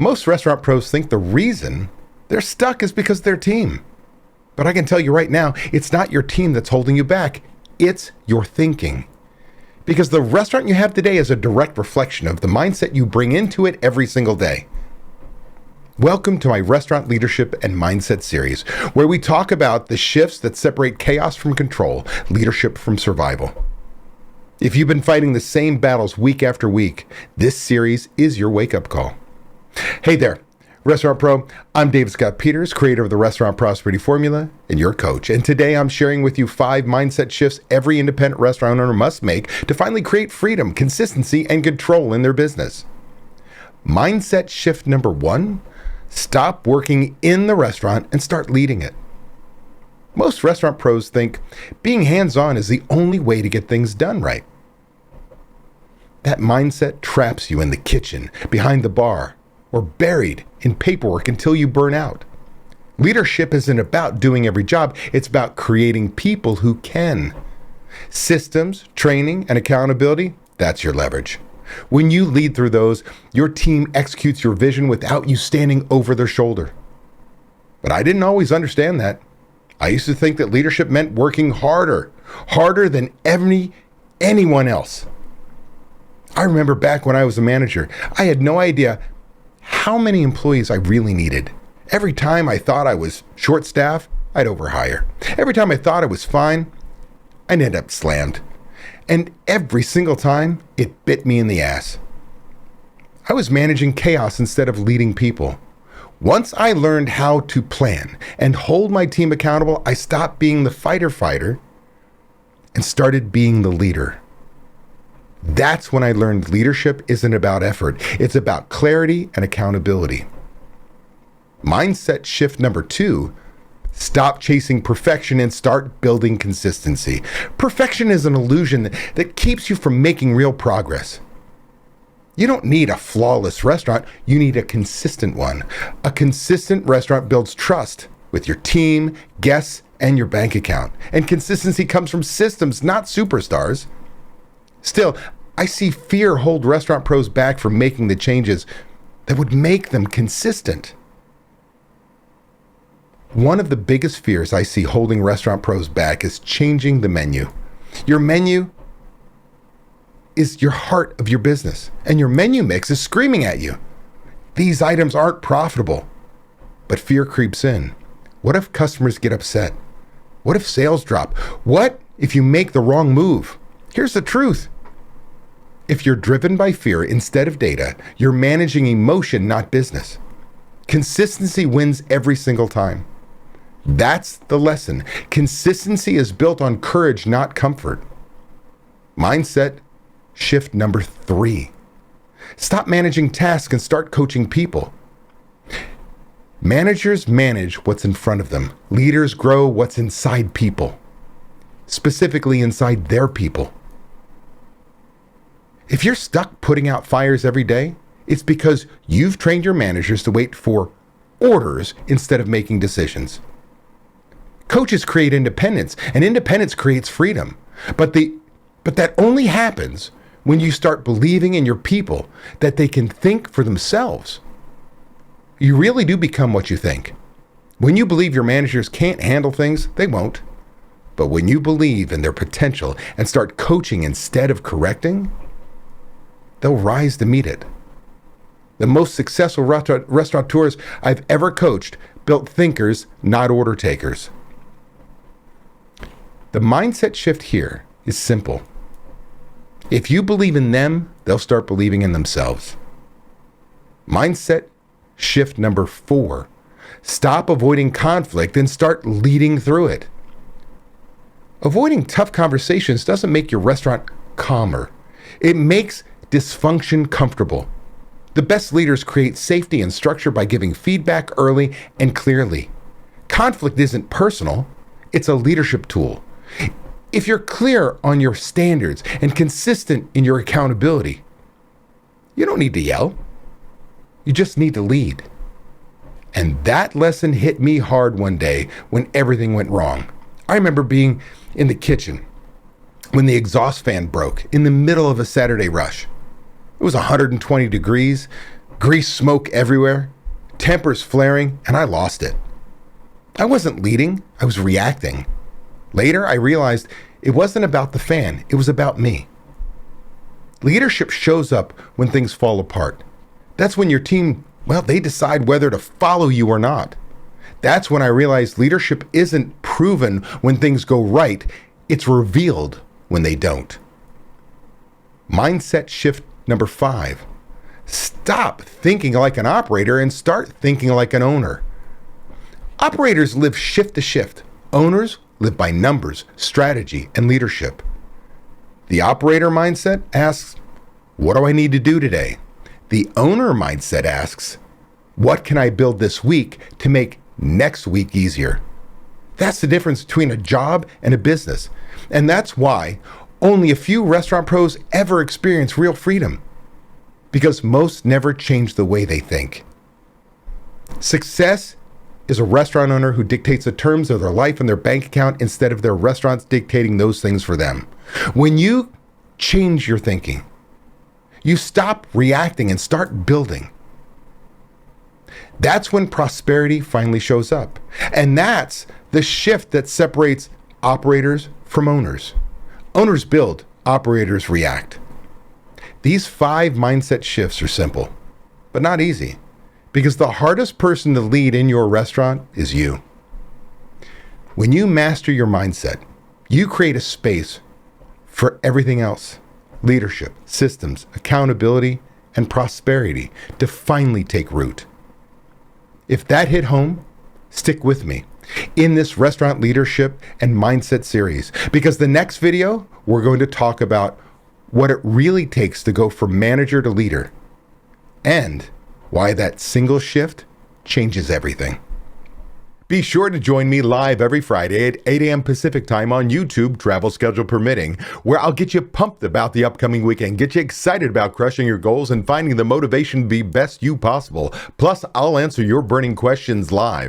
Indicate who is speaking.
Speaker 1: Most restaurant pros think the reason they're stuck is because of their team. But I can tell you right now, it's not your team that's holding you back. It's your thinking. Because the restaurant you have today is a direct reflection of the mindset you bring into it every single day. Welcome to my Restaurant Leadership and Mindset series, where we talk about the shifts that separate chaos from control, leadership from survival. If you've been fighting the same battles week after week, this series is your wake-up call. Hey there, Restaurant Pro. I'm David Scott Peters, creator of the Restaurant Prosperity Formula and your coach. And today I'm sharing with you 5 mindset shifts every independent restaurant owner must make to finally create freedom, consistency, and control in their business. Mindset shift number 1, stop working in the restaurant and start leading it. Most restaurant pros think being hands-on is the only way to get things done right. That mindset traps you in the kitchen, behind the bar, or buried in paperwork until you burn out. Leadership isn't about doing every job, it's about creating people who can. Systems, training, and accountability, that's your leverage. When you lead through those, your team executes your vision without you standing over their shoulder. But I didn't always understand that. I used to think that leadership meant working harder than anyone else. I remember back when I was a manager, I had no idea how many employees I really needed. Every time I thought I was short-staffed, I'd overhire. Every time I thought I was fine, I'd end up slammed. And every single time, it bit me in the ass. I was managing chaos instead of leading people. Once I learned how to plan and hold my team accountable, I stopped being the fighter and started being the leader. That's when I learned leadership isn't about effort. It's about clarity and accountability. Mindset shift number 2, stop chasing perfection and start building consistency. Perfection is an illusion that keeps you from making real progress. You don't need a flawless restaurant. You need a consistent one. A consistent restaurant builds trust with your team, guests, and your bank account. And consistency comes from systems, not superstars. Still, I see fear hold restaurant pros back from making the changes that would make them consistent. One of the biggest fears I see holding restaurant pros back is changing the menu. Your menu is your heart of your business, and your menu mix is screaming at you. These items aren't profitable, but fear creeps in. What if customers get upset? What if sales drop? What if you make the wrong move? Here's the truth. If you're driven by fear instead of data, you're managing emotion, not business. Consistency wins every single time. That's the lesson. Consistency is built on courage, not comfort. Mindset shift number 3. Stop managing tasks and start coaching people. Managers manage what's in front of them. Leaders grow what's inside people, specifically inside their people. If you're stuck putting out fires every day, it's because you've trained your managers to wait for orders instead of making decisions. Coaches create independence, and independence creates freedom. But that only happens when you start believing in your people that they can think for themselves. You really do become what you think. When you believe your managers can't handle things, they won't. But when you believe in their potential and start coaching instead of correcting, they'll rise to meet it. The most successful restaurateurs I've ever coached built thinkers, not order takers. The mindset shift here is simple. If you believe in them, they'll start believing in themselves. Mindset shift number 4. Stop avoiding conflict and start leading through it. Avoiding tough conversations doesn't make your restaurant calmer. It makes dysfunction comfortable. The best leaders create safety and structure by giving feedback early and clearly. Conflict isn't personal, it's a leadership tool. If you're clear on your standards and consistent in your accountability, you don't need to yell. You just need to lead. And that lesson hit me hard one day when everything went wrong. I remember being in the kitchen when the exhaust fan broke in the middle of a Saturday rush. It was 120 degrees. Grease smoke everywhere, tempers flaring, and I lost it. I wasn't leading, I was reacting. Later, I realized it wasn't about the fan, it was about me. Leadership shows up when things fall apart. That's when your team, well, they decide whether to follow you or not. That's when I realized leadership isn't proven when things go right, it's revealed when they don't. Mindset shift number 5. Stop thinking like an operator and start thinking like an owner. Operators live shift to shift. Owners live by numbers, strategy, and leadership. The operator mindset asks, what do I need to do today? The owner mindset asks, what can I build this week to make next week easier? That's the difference between a job and a business. And that's why only a few restaurant pros ever experience real freedom. Because most never change the way they think. Success is a restaurant owner who dictates the terms of their life and their bank account instead of their restaurants dictating those things for them. When you change your thinking, you stop reacting and start building. That's when prosperity finally shows up. And that's the shift that separates operators from owners. Owners build, operators react. These 5 mindset shifts are simple, but not easy, because the hardest person to lead in your restaurant is you. When you master your mindset, you create a space for everything else, leadership, systems, accountability, and prosperity to finally take root. If that hit home, stick with me in this restaurant leadership and mindset series, because the next video, we're going to talk about what it really takes to go from manager to leader, and why that single shift changes everything. Be sure to join me live every Friday at 8 a.m. Pacific time on YouTube, travel schedule permitting, where I'll get you pumped about the upcoming weekend, get you excited about crushing your goals and finding the motivation to be best you possible. Plus, I'll answer your burning questions live.